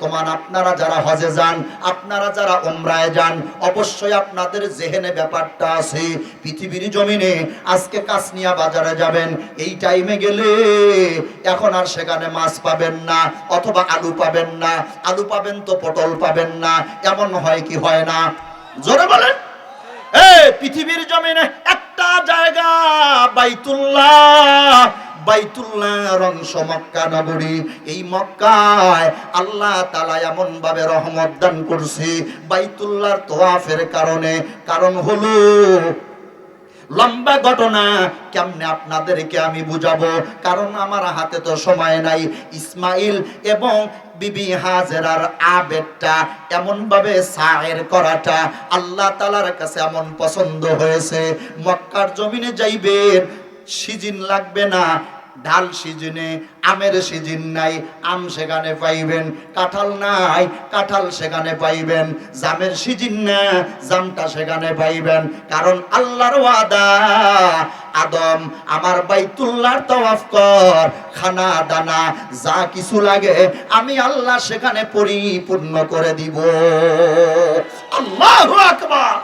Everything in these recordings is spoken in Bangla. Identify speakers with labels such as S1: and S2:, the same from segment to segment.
S1: বর্তমান আপনারা যারা হজে যান, আপনারা যারা উমরায় যান, অবশ্যই আপনাদের জেহেনে ব্যাপারটা আছে পৃথিবীর জমিনে আজকে কাসনিয়া বাজারে যাবেন, এই টাইমে গেলে এখন আর সেখানে মাছ পাবেন না, অথবা আলু পাবেন না, আলু পাবেন তো পটল পাবেন না, এমন হয় কি হয় না? জোরে বলেন। পৃথিবীর জমিনে একটা জায়গা বাইতুল্লাহ, বাইতুল্লাহর অংশ মক্কা নগরী। এই মক্কায় আল্লাহ তাআলা এমন ভাবে রহমত দান করছে বাইতুল্লাহর তওয়াফের কারণে। কারণ হলো লম্বা ঘটনা, কেমনে আপনাদেরকে আমি বুঝাবো, কারণ আমার হাতে তো সময় নাই। ইসমাইল এবং বিবি হাজেরার আবেদটা এমন ভাবে সায়ের করাটা আল্লাহ তাআলার কাছে এমন পছন্দ হয়েছে। মক্কার জমিনে যাইবেন, সিজন লাগবে না, ঢাল সিজনে আমের সিজন নাই, আম সেখানে পাইবেন, কাঁঠাল নাই, কাঁঠাল সেখানে পাইবেন, জামের সিজন না, জামটা সেখানে পাইবেন। কারণ আল্লাহর ওয়াদা, আদম আমার বাইতুল্লাহর তওয়াফ কর, খানা দানা যা কিছু লাগে আমি আল্লাহ সেখানে পরিপূর্ণ করে দিব। আল্লাহু আকবার।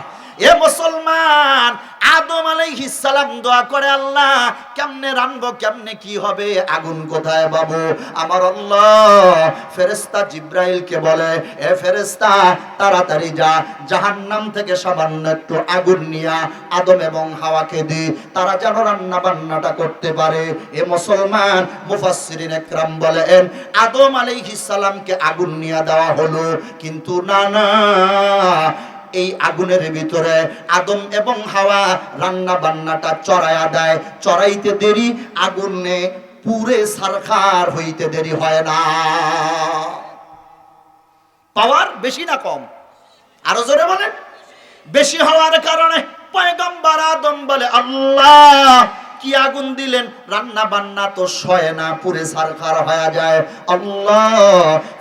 S1: এ মুসলমান, আদম আলাইহিস সালাম দোয়া করে, আল্লাহ কেমনে রানবো, কেমনে কি হবে, আগুন কোথায় পাবো? আমার আল্লাহ ফেরেশতা জিব্রাইলকে বলে, এ ফেরেশতা তাড়াতাড়ি যা, জাহান্নাম থেকে সামান্য একটু আগুন নিয়া আদম এবং হাওয়াকে দি, তারা যেন রান্না বান্নাটা করতে পারে। এ মুসলমান, মুফাসসিরিন একরাম বলেন আদম আলাইহিস সালামকে আগুন নিয়া দেওয়া হলো, কিন্তু না না, এই আগুনের ভিতরে আদম এবং হাওয়া রান্না বান্নাটা চড়াইয়া দেয়, চড়াইতে দেরি, আগুনে পুরে সারখার হইতে দেরি হয় না। পাওয়ার বেশি না কম? আরো জোরে বলেন। বেশি হওয়ার কারণে পয়গম্বর আদম বলে, আল্লাহ কি আগুন দিলেন, রান্না বান্না তো সয় না, পুরে সারখার হয়ে যায়। আল্লাহ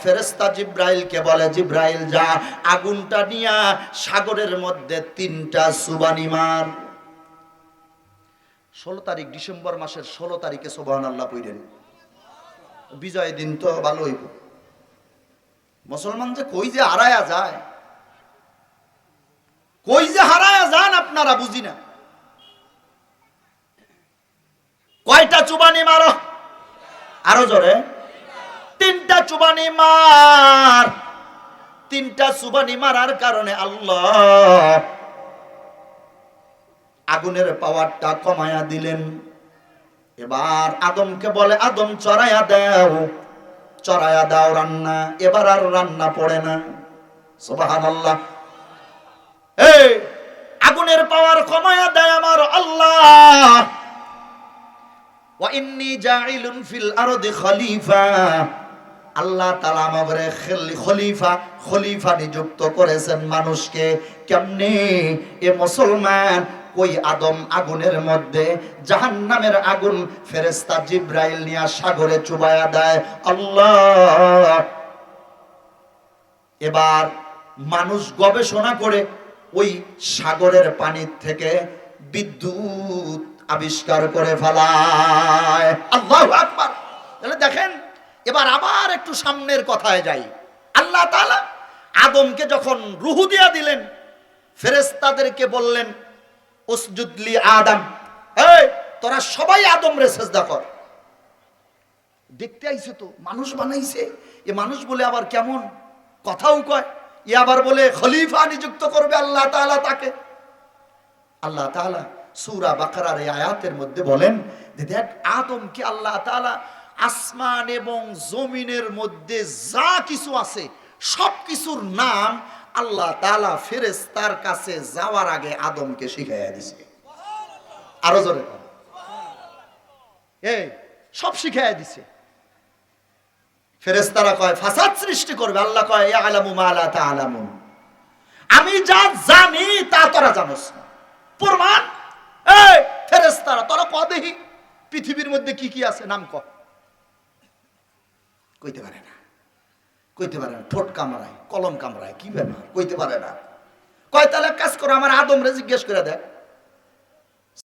S1: ফেরেশতা জিব্রাইলকে বলে, জিব্রাইল যা, আগুনটা নিয়া সাগরের মধ্যে 3টা সুবানি মার। 16 তারিখ, ডিসেম্বর মাসের 16 তারিখে সুবহানাল্লাহ পড়েন, বিজয় দিন তো ভালো হইব। মুসলমান যে কই যে হারায়া যায়, কই যে হারায়া যান আপনারা বুঝি না। কয়টা চুবানি মারো? আরো জোরে। 3টা চুবানি মার। 3টা চুবানি মারার কারণে আল্লাহ আগুনের পাওয়ারটা কমায়া দিলেন। এবার আদমকে বলে, আদম চড়াইয়া দাও, চড়াইয়া দাও রান্না। এবার আর রান্না পড়ে না। সুবহানাল্লাহ। এই আগুনের পাওয়ার কমায়া দেয় আমার আল্লাহ। ওয়া ইন্নী জাইলুন ফিল আরদি খলিফা, আল্লাহ তাআলা আমাকে খলিফা, খলিফা নিযুক্ত করেছেন মানুষকে। কেমনে? এ মুসলমান, ওই আদম আগুনের মধ্যে জাহান্নামের আগুন ফেরেশতা জিব্রাইল নিয়ে সাগরে চুবায়া দেয়। আল্লাহ এবার মানুষ গবেষণা করে ওই সাগরের পানির থেকে বিদ্যুৎ আবিষ্কার করে ফেলায়। আল্লাহু আকবার। তাহলে দেখেন, এবার আবার একটু সামনের কথায় যাই। আল্লাহ তাআলা আদমকে যখন রূহ দিয়া দিলেন, ফেরেশতাদেরকে বললেন, উসজুদ লি আদম, এই তোরা সবাই আদম রে সিজদা কর। দেখতে আইছে তো, মানুষ বানাইছে, এ মানুষ বলে আবার কেমন কথাও কয়, এ আবার বলে খলিফা নিযুক্ত করবে আল্লাহ তাআলা তাকে। আল্লাহ তাআলা সূরা বাকারার এই আয়াতের মধ্যে বলেন যে দেখ, আদমকে আল্লাহ তাআলা আসমান এবং জমিনের মধ্যে যা কিছু আছে সব কিছুর নাম আল্লাহ তাআলা ফেরেশতার কাছে যাওয়ার আগে আদমকে শিখাইয়া দিয়েছে। আরো জোরে এই সব শিখাইয়া দিয়েছে। ফেরেশতারা কয় ফাসাদ সৃষ্টি করবে, আল্লাহ কয় ইয়ালামু মা লা তা'লামুন, আমি যা জানি তা তোরা জানোস না। প্রমাণ, এই ফেরেশতারা তোরা ক দেখি পৃথিবীর মধ্যে কি কি আছে, নাম ক। কইতে পারে না, কইতে পারে না, ঠোঁট কামড়ায়, কলম কামড়ায়, কি ব্যাপার কইতে পারে না। কয় তাহলে কাজ করো, আমার আদম রে জিজ্ঞেস করে দেখ।